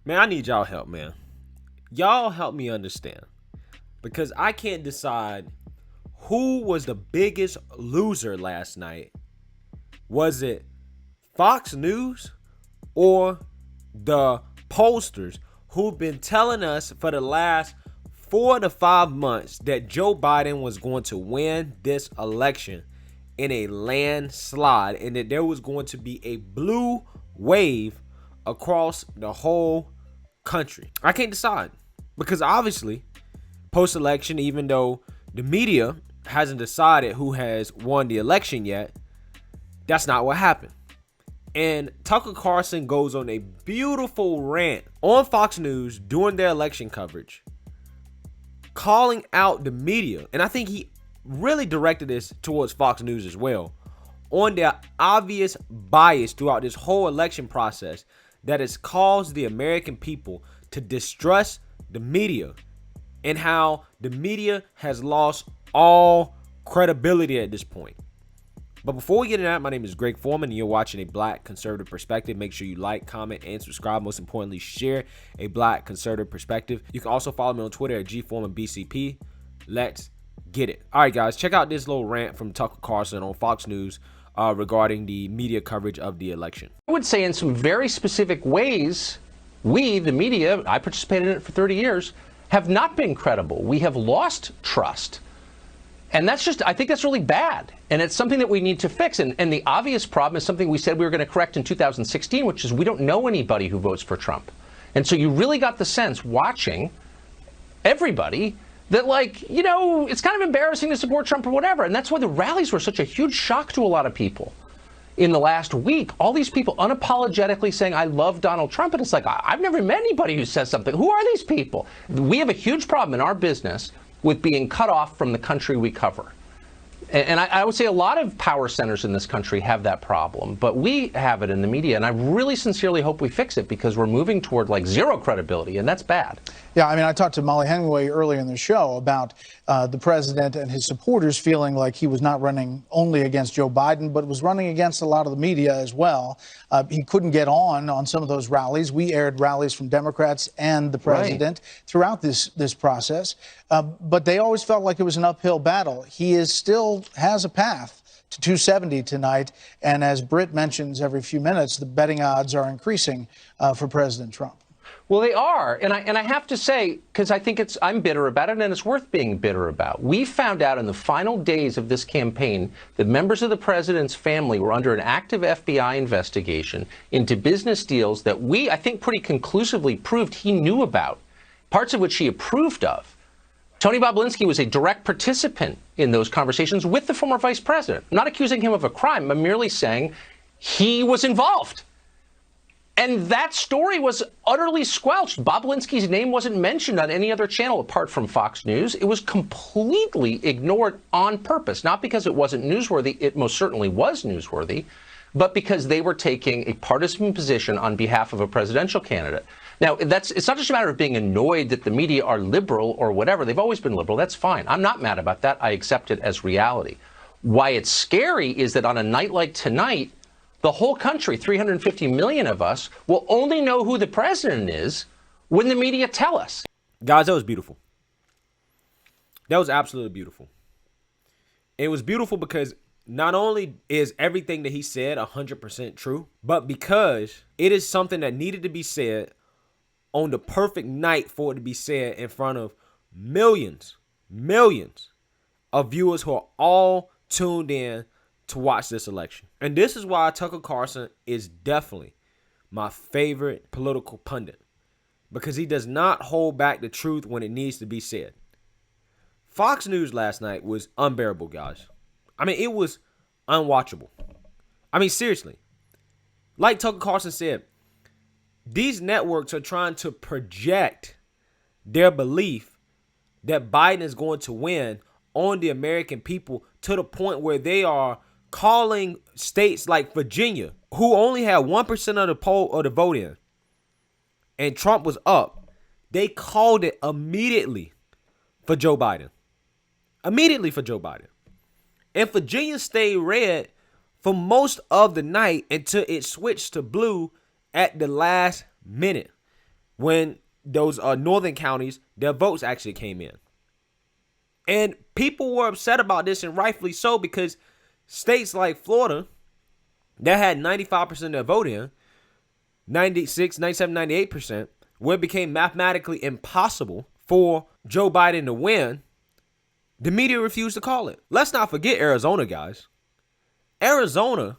Man, I need y'all help, man. Y'all help me understand. Because I can't decide who was the biggest loser last night. Was it Fox News or the pollsters who've been telling us for the last 4 to 5 months that Joe Biden was going to win this election in a landslide and that there was going to be a blue wave across the whole country? I can't decide because obviously post-election, even though the media hasn't decided who has won the election yet, that's not what happened. And Tucker Carlson goes on a beautiful rant on Fox News during their election coverage, calling out the media. And I think he really directed this towards Fox News as well, on their obvious bias throughout this whole election process that has caused the American people to distrust the media and how the media has lost all credibility at this point. But before we get into that, my name is Greg Foreman, and you're watching A Black Conservative Perspective. Make sure you like, comment, and subscribe. Most importantly, share A Black Conservative Perspective. You can also follow me on Twitter at GForemanBCP. Let's get it. All right, guys, check out this little rant from Tucker Carlson on Fox News regarding the media coverage of the election. I would say in some very specific ways, we, the media, I participated in it for 30 years, have not been credible. We have lost trust. And that's just, I think that's really bad. And it's something that we need to fix. And the obvious problem is something we said we were going to correct in 2016, which is we don't know anybody who votes for Trump. And so you really got the sense watching everybody that, like, you know, it's kind of embarrassing to support Trump or whatever. And that's why the rallies were such a huge shock to a lot of people. In the last week, all these people unapologetically saying, I love Donald Trump. And it's like, I've never met anybody who says something. Who are these people? We have a huge problem in our business with being cut off from the country we cover. And I would say a lot of power centers in this country have that problem, but we have it in the media, and I really sincerely hope we fix it because we're moving toward like zero credibility, and that's bad. Yeah, I mean, I talked to Molly Hemingway earlier in the show about the president and his supporters feeling like he was not running only against Joe Biden, but was running against a lot of the media as well. He couldn't get on some of those rallies. We aired rallies from Democrats and the president throughout this process, but they always felt like it was an uphill battle. He still has a path to 270 tonight, and as Britt mentions every few minutes, the betting odds are increasing for President Trump. Well, they are. And I have to say, because I think I'm bitter about it, and it's worth being bitter about. We found out in the final days of this campaign that members of the president's family were under an active FBI investigation into business deals that I think, pretty conclusively proved he knew about, parts of which he approved of. Tony Bobulinski was a direct participant in those conversations with the former vice president. I'm not accusing him of a crime. I'm merely saying he was involved. And that story was utterly squelched. Bobulinski's name wasn't mentioned on any other channel apart from Fox News. It was completely ignored on purpose, not because it wasn't newsworthy. It most certainly was newsworthy, but because they were taking a partisan position on behalf of a presidential candidate. Now, it's not just a matter of being annoyed that the media are liberal or whatever. They've always been liberal. That's fine. I'm not mad about that. I accept it as reality. Why it's scary is that on a night like tonight, the whole country, 350 million of us, will only know who the president is when the media tell us. Guys, that was beautiful. That was absolutely beautiful. It was beautiful because not only is everything that he said 100% true, but because it is something that needed to be said on the perfect night for it to be said in front of millions of viewers who are all tuned in to watch this election. And this is why Tucker Carlson is definitely my favorite political pundit, because he does not hold back the truth when it needs to be said. Fox News last night was unbearable, guys. I mean, it was unwatchable. I mean, seriously. Like Tucker Carlson said, these networks are trying to project their belief that Biden is going to win on the American people to the point where they are calling states like Virginia, who only had 1% of the poll or the vote in, and Trump was up. They called it immediately for Joe Biden. Immediately for Joe Biden. And Virginia stayed red for most of the night until it switched to blue at the last minute, when those northern counties, their votes actually came in. And people were upset about this, and rightfully so, because states like Florida that had 95% of their vote in, 96, 97, 98%, where it became mathematically impossible for Joe Biden to win, the media refused to call it. Let's not forget Arizona, guys. Arizona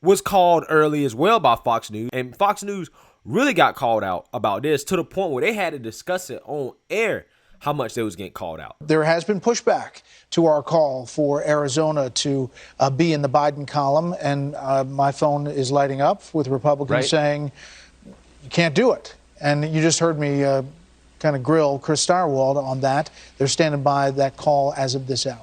was called early as well by Fox News, and Fox News really got called out about this to the point where they had to discuss it on air how much they was getting called out. There has been pushback to our call for Arizona to be in the Biden column, and my phone is lighting up with Republicans saying you can't do it. And you just heard me kind of grill Chris Starwald on that. They're standing by that call as of this hour.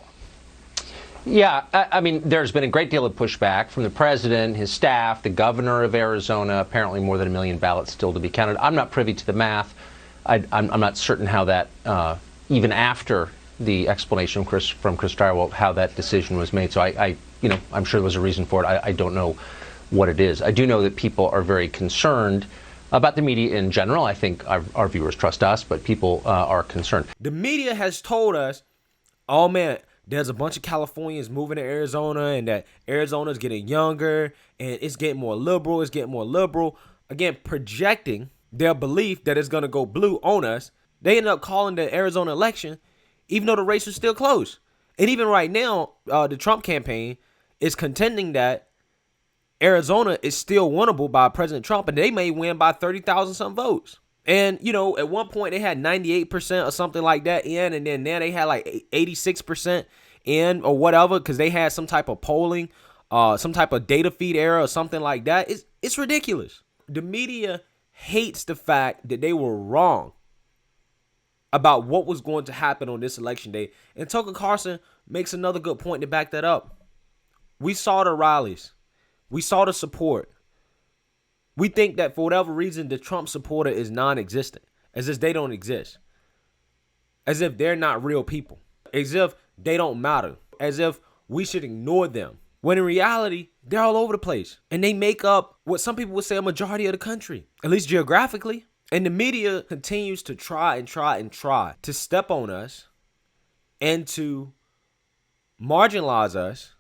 Yeah, I mean, there's been a great deal of pushback from the president, his staff, the governor of Arizona, apparently more than 1 million ballots still to be counted. I'm not privy to the math. I'm not certain how that, even after the explanation from Chris Starwald, how that decision was made. So I'm sure there was a reason for it. I don't know what it is. I do know that people are very concerned about the media in general. I think our viewers trust us, but people are concerned. The media has told us, oh man, there's a bunch of Californians moving to Arizona, and that Arizona's getting younger and it's getting more liberal. Again, projecting their belief that it's going to go blue on us. They ended up calling the Arizona election, even though the race was still close. And even right now, the Trump campaign is contending that Arizona is still winnable by President Trump, and they may win by 30,000 some votes. And, you know, at one point they had 98% or something like that in, and then now they had like 86% in or whatever, because they had some type of polling, some type of data feed error or something like that. It's ridiculous. The media hates the fact that they were wrong about what was going to happen on this election day. And Tucker Carlson makes another good point to back that up. We saw the rallies. We saw the support. We think that for whatever reason, the Trump supporter is non-existent, as if they don't exist, as if they're not real people, as if they don't matter, as if we should ignore them. When in reality, they're all over the place, and they make up what some people would say a majority of the country, at least geographically. And the media continues to try to step on us and to marginalize us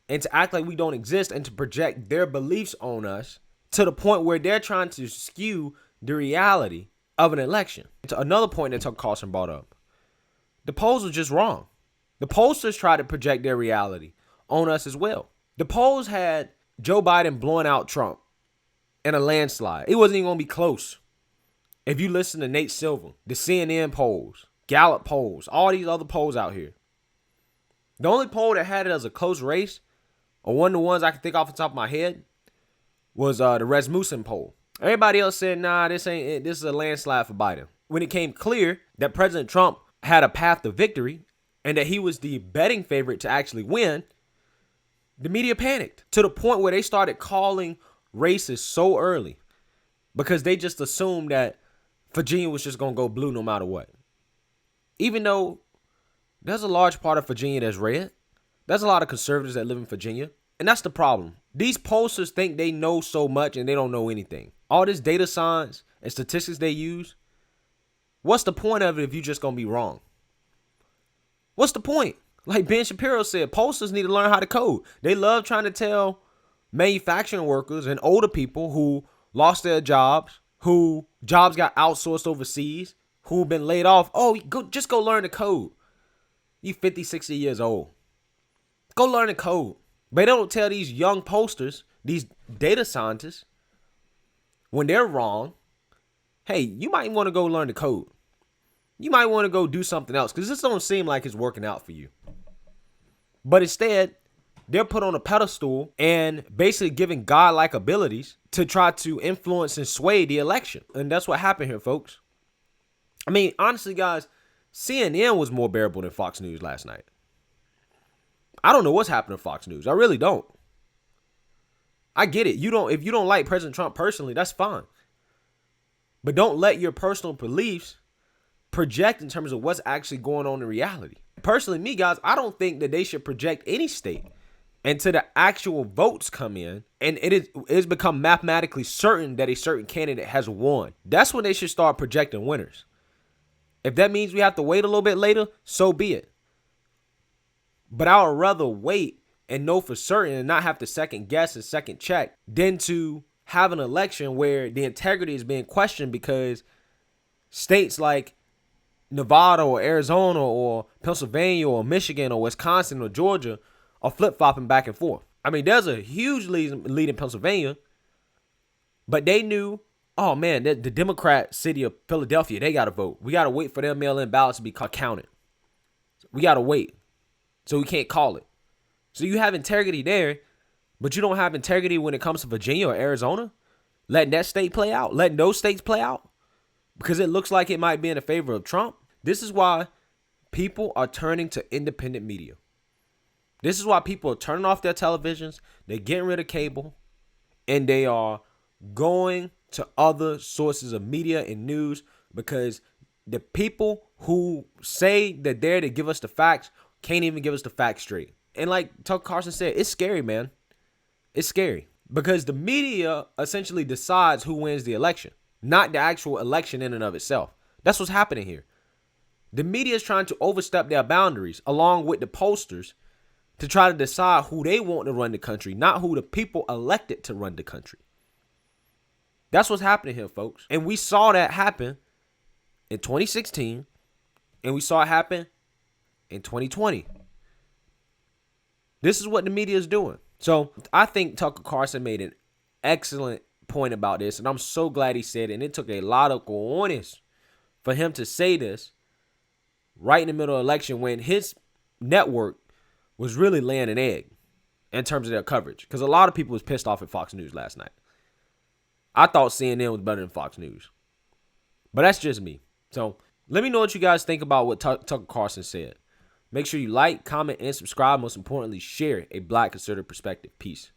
and to act like we don't exist and to project their beliefs on us to the point where they're trying to skew the reality of an election. To another point that Tucker Carlson brought up, the polls were just wrong. The pollsters tried to project their reality on us as well. The polls had Joe Biden blowing out Trump in a landslide. It wasn't even going to be close. If you listen to Nate Silver, the CNN polls, Gallup polls, all these other polls out here, the only poll that had it as a close race, or one of the ones I can think off the top of my head, was the Rasmussen poll. Everybody else said, nah, this ain't it. This is a landslide for Biden. When it came clear that President Trump had a path to victory and that he was the betting favorite to actually win, the media panicked to the point where they started calling races so early because they just assumed that Virginia was just going to go blue no matter what. Even though there's a large part of Virginia that's red. There's a lot of conservatives that live in Virginia. And that's the problem. These pollsters think they know so much and they don't know anything. All this data science and statistics they use, what's the point of it if you're just going to be wrong? What's the point? Like Ben Shapiro said, pollsters need to learn how to code. They love trying to tell manufacturing workers and older people who lost their jobs, who jobs got outsourced overseas, who've been laid off, oh, just go learn the code. You 50, 60 years old. Go learn the code. But they don't tell these young pollsters, these data scientists, when they're wrong, hey, you might want to go learn the code. You might want to go do something else because this don't seem like it's working out for you. But instead, they're put on a pedestal and basically given godlike abilities to try to influence and sway the election. And that's what happened here, folks. I mean, honestly, guys, CNN was more bearable than Fox News last night. I don't know what's happening to Fox News. I really don't. I get it. If you don't like President Trump personally, that's fine. But don't let your personal beliefs project in terms of what's actually going on in reality. Personally, me, guys, I don't think that they should project any state until the actual votes come in and it is become mathematically certain that a certain candidate has won. That's when they should start projecting winners. If that means we have to wait a little bit later, so be it. But I would rather wait and know for certain and not have to second guess and second check than to have an election where the integrity is being questioned because states like Nevada or Arizona or Pennsylvania or Michigan or Wisconsin or Georgia are flip-flopping back and forth. I mean, there's a huge lead in Pennsylvania, but they knew, oh man, the Democrat city of Philadelphia, they got to vote. We got to wait for their mail-in ballots to be counted. We got to wait. So we can't call it. So you have integrity there, but you don't have integrity when it comes to Virginia or Arizona? Letting that state play out? Letting those states play out? Because it looks like it might be in the favor of Trump? This is why people are turning to independent media. This is why people are turning off their televisions, they're getting rid of cable, and they are going to other sources of media and news because the people who say that they're to give us the facts can't even give us the facts straight. And like Tucker Carlson said, it's scary, man. It's scary because the media essentially decides who wins the election, not the actual election in and of itself. That's what's happening here. The media is trying to overstep their boundaries along with the pollsters to try to decide who they want to run the country, not who the people elected to run the country. That's what's happening here, folks. And we saw that happen in 2016, and we saw it happen in 2020. This is what the media is doing. So I think Tucker Carlson made an excellent point about this, and I'm so glad he said it. And it took a lot of cojones for him to say this right in the middle of the election when his network was really laying an egg in terms of their coverage. Because a lot of people was pissed off at Fox News last night. I thought CNN was better than Fox News. But that's just me. So let me know what you guys think about what Tucker Carlson said. Make sure you like, comment, and subscribe. Most importantly, share a Black conservative perspective. Peace.